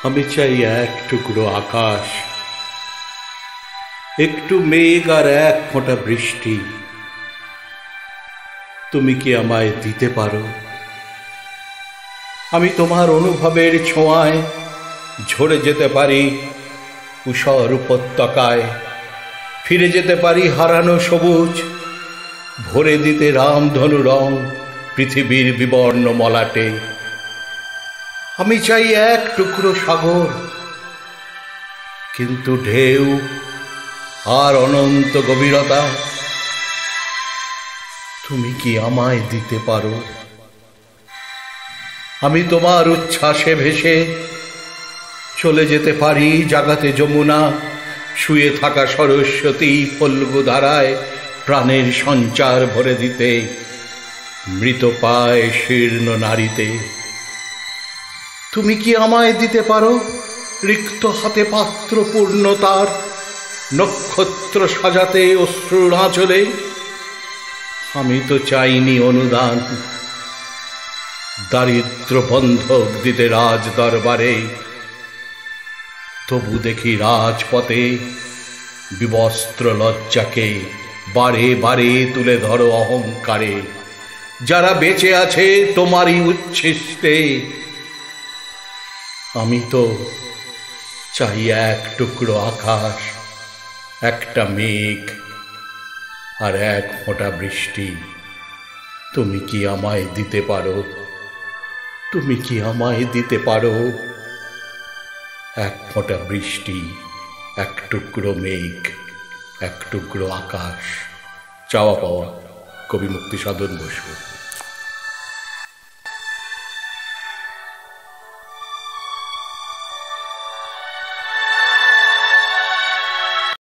আমি চাই এক টুকরো আকাশ, একটু মেঘ আর এক ফোঁটা বৃষ্টি। তুমি কি আমায় দিতে পারো? আমি তোমার অনুভবের ছোঁয়ায় ঝরে যেতে পারি ঊষর উপত্যকায়, ফিরে যেতে পারি হারানো সবুজ, ভরে দিতে রামধনু রং পৃথিবীর বিবর্ণ মলাটে। আমি চাই এক টুকরো সাগর, কিন্তু ঢেউ আর অনন্ত গভীরতা তুমি কি আমায় দিতে পারো? আমি তোমার উচ্ছ্বাসে ভেসে চলে যেতে পারি জাগাতে যমুনা, শুয়ে থাকা সরস্বতী ফল্গু ধারায় প্রাণের সঞ্চার ভরে দিতে মৃত পায় শীর্ণ নারীতে। তুমি কি আমায় দিতে পারো রিক্ত হাতে পাত্র পূর্ণতার, নক্ষত্র সাজাতে অশ্রুর আঁচলে? আমি তো চাইনি অনুদান, দারিদ্র বন্ধক দিতে রাজ দরবারে। তবু দেখি রাজপথে বিবস্ত্র লজ্জাকে বারে বারে তুলে ধরো অহংকারে। যারা বেঁচে আছে তোমারই উচ্ছিষ্টে, আমি তো চাই এক টুকরো আকাশ, একটা মেঘ আর এক ফোঁটা বৃষ্টি। তুমি কি আমায় দিতে পারো? তুমি কি আমায় দিতে পারো? এক ফোঁটা বৃষ্টি, এক টুকরো মেঘ, এক টুকরো আকাশ। চাওয়া পাওয়া, কবি মুক্তিসাধন বসু।